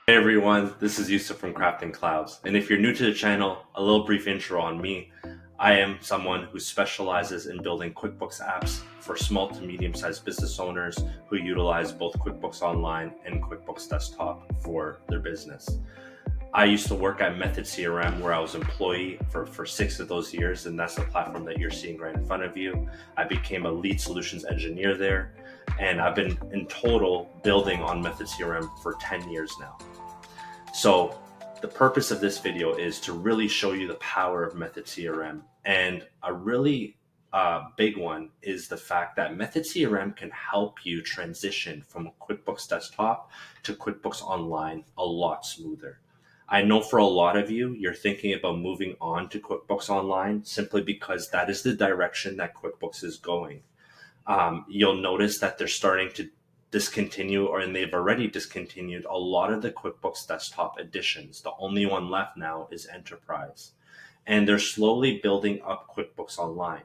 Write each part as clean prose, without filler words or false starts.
Hey everyone, this is Yusuf from Crafting Clouds. And if you're new to the channel, a little brief intro on me. I am someone who specializes in building QuickBooks apps for small to medium-sized business owners who utilize both QuickBooks Online and QuickBooks Desktop for their business. I used to work at Method CRM where I was employee for 6 of those years, and that's the platform that you're seeing right in front of you. I became a lead solutions engineer there, and I've been in total building on Method CRM for 10 years now. So the purpose of this video is to really show you the power of Method CRM. And a really big one is the fact that Method CRM can help you transition from QuickBooks Desktop to QuickBooks Online a lot smoother. I know for a lot of you, you're thinking about moving on to QuickBooks Online simply because that is the direction that QuickBooks is going. You'll notice that they're starting to discontinue, and they've already discontinued a lot of the QuickBooks Desktop editions. The only one left now is Enterprise. And they're slowly building up QuickBooks Online.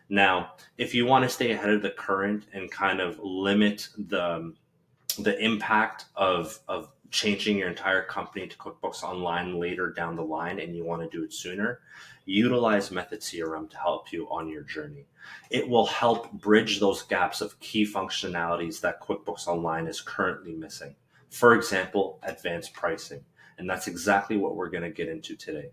Now, if you want to stay ahead of the current and kind of limit the impact of changing your entire company to QuickBooks Online later down the line and you want to do it sooner, utilize Method CRM to help you on your journey. It will help bridge those gaps of key functionalities that QuickBooks Online is currently missing. For example, advanced pricing. And that's exactly what we're going to get into today.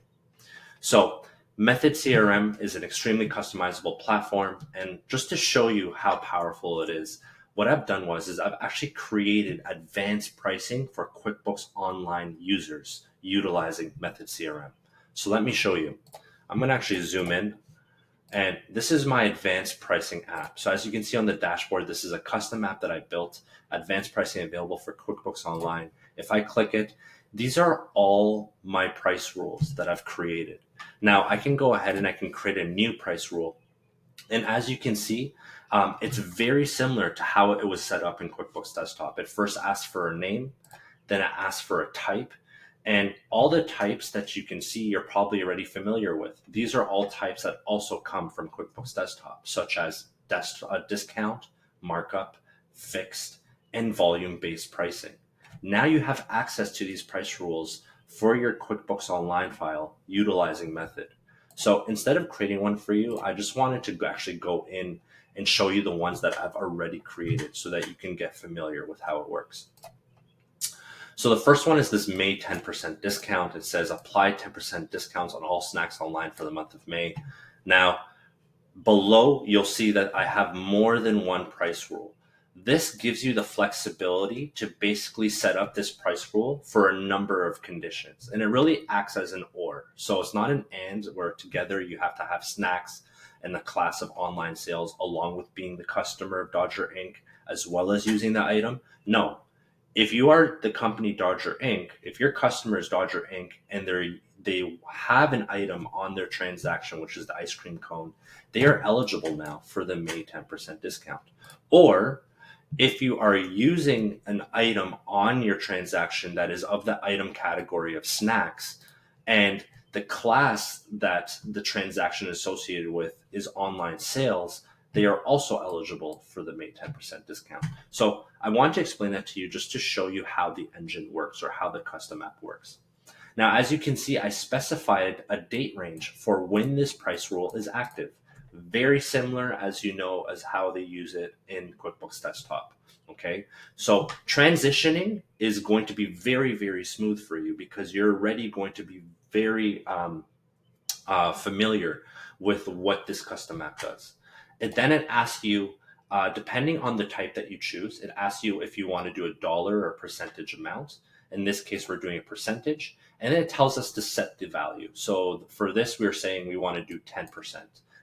So Method CRM is an extremely customizable platform. And just to show you how powerful it is, what I've done is I've actually created advanced pricing for QuickBooks Online users utilizing Method CRM. So let me show you. I'm going to actually zoom in, and this is my advanced pricing app. So as you can see on the dashboard, this is a custom app that I built, advanced pricing available for QuickBooks Online. If I click it, these are all my price rules that I've created. Now I can go ahead and I can create a new price rule. And as you can see, it's very similar to how it was set up in QuickBooks Desktop. It first asks for a name, then it asks for a type, and all the types that you can see you're probably already familiar with. These are all types that also come from QuickBooks Desktop, such as discount, markup, fixed, and volume-based pricing. Now you have access to these price rules for your QuickBooks Online file utilizing Method. So instead of creating one for you, I just wanted to actually go in and show you the ones that I've already created so that you can get familiar with how it works. So the first one is this May 10% discount. It says apply 10% discounts on all snacks online for the month of May. Now, below, you'll see that I have more than one price rule. This gives you the flexibility to basically set up this price rule for a number of conditions. And it really acts as an or. So it's not an and where together you have to have snacks and the class of online sales along with being the customer of Dodger Inc. as well as using the item. No. If you are the company Dodger Inc., if your customer is Dodger Inc. and they have an item on their transaction, which is the ice cream cone, they are eligible now for the May 10% discount. Or if you are using an item on your transaction that is of the item category of snacks and the class that the transaction is associated with is online sales, they are also eligible for the May 10% discount. So I want to explain that to you just to show you how the engine works or how the custom app works. Now, as you can see, I specified a date range for when this price rule is active. Very similar, as you know, as how they use it in QuickBooks Desktop. Okay, so transitioning is going to be very, very smooth for you because you're already going to be very familiar with what this custom app does. And then it asks you, depending on the type that you choose, it asks you if you want to do a dollar or percentage amount. In this case, we're doing a percentage, and then it tells us to set the value. So for this, we're saying we want to do 10%.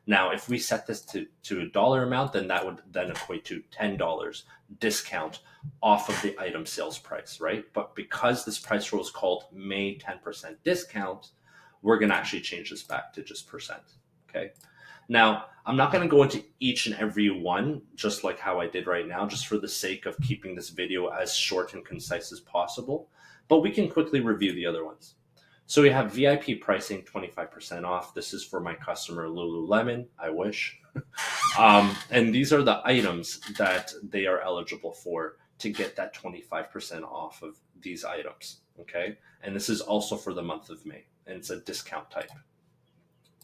Now, if we set this to a dollar amount, then that would then equate to $10 discount off of the item sales price, right? But because this price rule is called May 10% discount, we're going to actually change this back to just percent, okay? Now, I'm not going to go into each and every one, just like how I did right now, just for the sake of keeping this video as short and concise as possible, but we can quickly review the other ones. So we have VIP pricing, 25% off. This is for my customer Lululemon, I wish. And these are the items that they are eligible for to get that 25% off of these items. okay? And this is also for the month of May, and it's a discount type.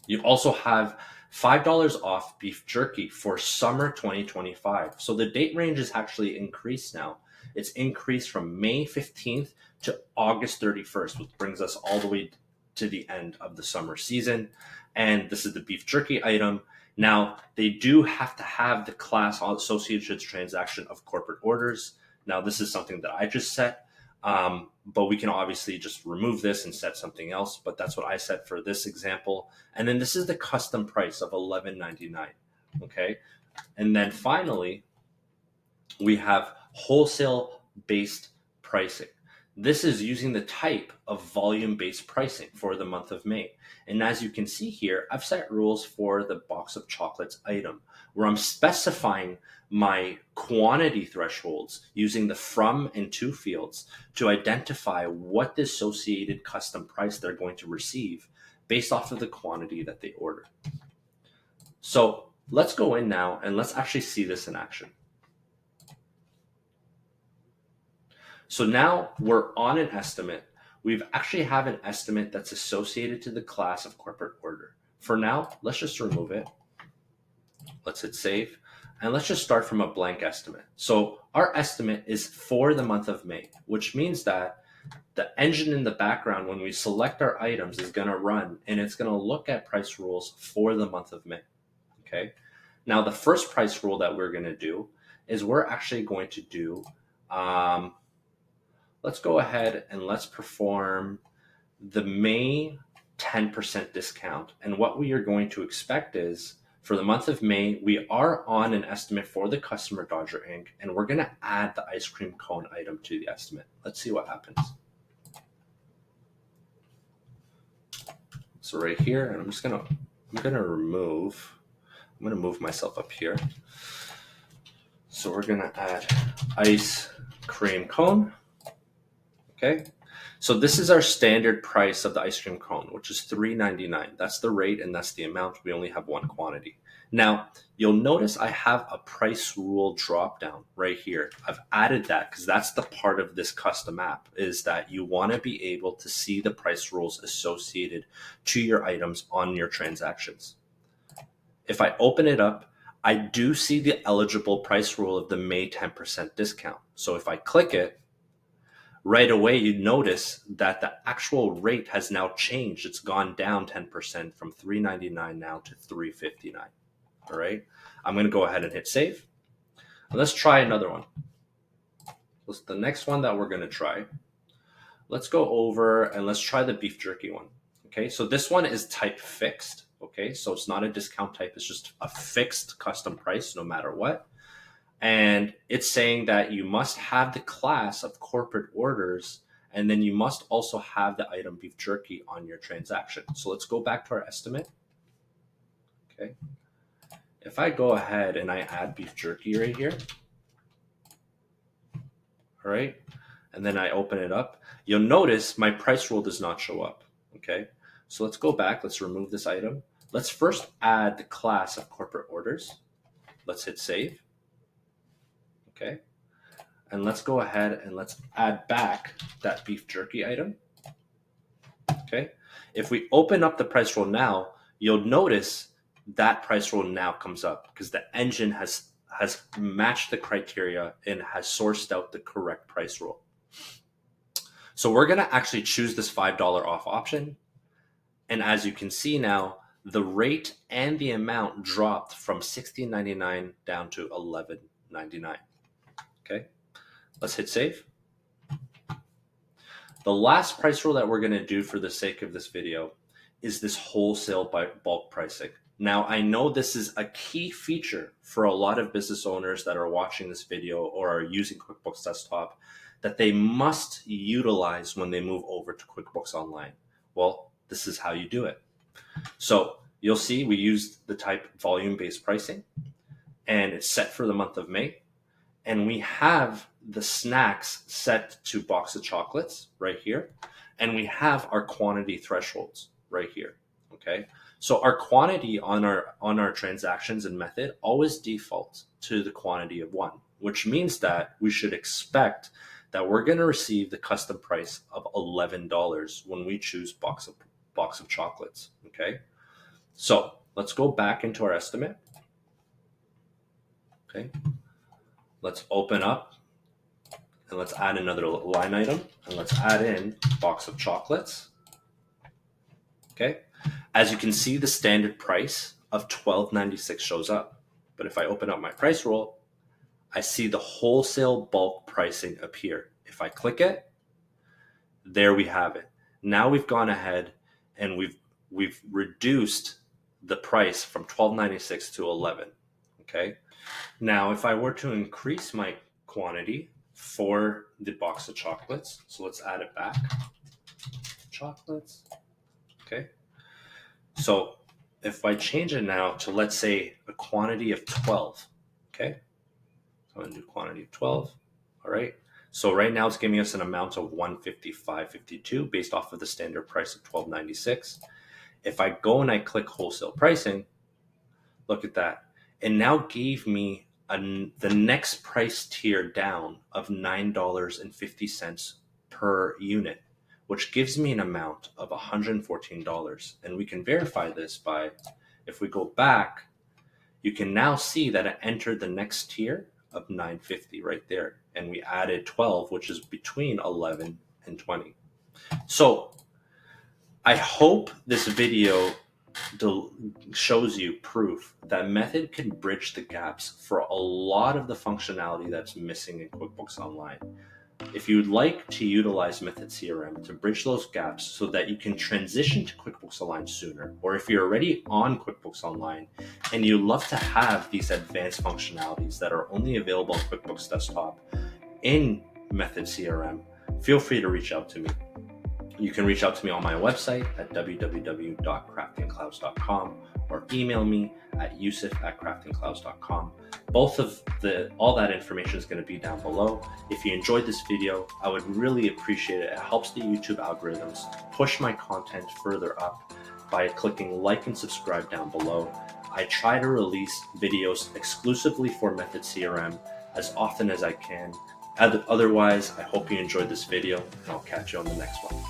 You also have $5 off beef jerky for summer 2025. So the date range is actually increased now. It's increased from May 15th to August 31st, which brings us all the way to the end of the summer season. And this is the beef jerky item. Now, they do have to have the class associated transaction of corporate orders. Now, this is something that I just set, but we can obviously just remove this and set something else. But that's what I set for this example. And then this is the custom price of $11.99. Okay. And then finally, we have wholesale based pricing. This is using the type of volume-based pricing for the month of May. And as you can see here, I've set rules for the box of chocolates item where I'm specifying my quantity thresholds using the from and to fields to identify what the associated custom price they're going to receive based off of the quantity that they order. So let's go in now and let's actually see this in action. So now we're on an estimate. We've actually have an estimate that's associated to the class of corporate order. For now, let's just remove it. Let's hit save. And let's just start from a blank estimate. So our estimate is for the month of May, which means that the engine in the background, when we select our items, is going to run and it's going to look at price rules for the month of May. Okay. Now, the first price rule that we're going to do is we're actually going to do, let's go ahead and let's perform the May 10% discount. And what we are going to expect is for the month of May, we are on an estimate for the customer Dodger Inc. And we're going to add the ice cream cone item to the estimate. Let's see what happens. So right here, and I'm going to move myself up here. So we're going to add ice cream cone. Okay, so this is our standard price of the ice cream cone, which is $3.99. That's the rate and that's the amount. We only have one quantity. Now, you'll notice I have a price rule drop down right here. I've added that because that's the part of this custom app is that you want to be able to see the price rules associated to your items on your transactions. If I open it up, I do see the eligible price rule of the May 10% discount. So if I click it, right away, you notice that the actual rate has now changed. It's gone down 10% from $3.99 now to $3.59. All right. I'm going to go ahead and hit save. Let's try another one. What's the next one that we're going to try? Let's go over and let's try the beef jerky one. Okay. So this one is type fixed. Okay. So it's not a discount type. It's just a fixed custom price no matter what. And it's saying that you must have the class of corporate orders, and then you must also have the item beef jerky on your transaction. So let's go back to our estimate. Okay. If I go ahead and I add beef jerky right here, all right, and then I open it up, you'll notice my price rule does not show up. Okay. So let's go back. Let's remove this item. Let's first add the class of corporate orders. Let's hit save. Okay, and let's go ahead and let's add back that beef jerky item. Okay, if we open up the price rule now, you'll notice that price rule now comes up because the engine has matched the criteria and has sourced out the correct price rule. So we're going to actually choose this $5 off option. And as you can see now, the rate and the amount dropped from $16.99 down to $11.99. Okay, let's hit save. The last price rule that we're going to do for the sake of this video is this wholesale bulk pricing. Now, I know this is a key feature for a lot of business owners that are watching this video or are using QuickBooks Desktop that they must utilize when they move over to QuickBooks Online. Well, this is how you do it. So you'll see we used the type volume-based pricing, and it's set for the month of May. And we have the snacks set to box of chocolates right here. And we have our quantity thresholds right here. Okay. So our quantity on our transactions and method always defaults to the quantity of 1, which means that we should expect that we're going to receive the custom price of $11 when we choose box of chocolates. Okay, so let's go back into our estimate. Okay, let's open up and let's add another line item, and let's add in box of chocolates. Okay, as you can see, the standard price of $12.96 shows up. But if I open up my price roll, I see the wholesale bulk pricing appear. If I click it, there we have it. Now we've gone ahead and we've reduced the price from $12.96 to $11. Okay. Now, if I were to increase my quantity for the box of chocolates, so let's add it back. Chocolates. Okay. So if I change it now to, let's say, a quantity of 12. Okay. So I'm going to do quantity of 12. All right. So right now it's giving us an amount of $155.52 based off of the standard price of $12.96. If I go and I click wholesale pricing, look at that. It now gave me the next price tier down of $9.50 per unit, which gives me an amount of $114. And we can verify this by, if we go back, you can now see that it entered the next tier of $9.50 right there. And we added 12, which is between 11 and 20. So I hope this video shows you proof that Method can bridge the gaps for a lot of the functionality that's missing in QuickBooks Online. If you'd like to utilize Method CRM to bridge those gaps so that you can transition to QuickBooks Online sooner, or if you're already on QuickBooks Online and you love to have these advanced functionalities that are only available in QuickBooks Desktop in Method CRM, feel free to reach out to me. You can reach out to me on my website at www.craftingclouds.com or email me at yusuf@craftingclouds.com. All that information is going to be down below. If you enjoyed this video, I would really appreciate it. It helps the YouTube algorithms push my content further up by clicking like and subscribe down below. I try to release videos exclusively for Method CRM as often as I can. Otherwise, I hope you enjoyed this video, and I'll catch you on the next one.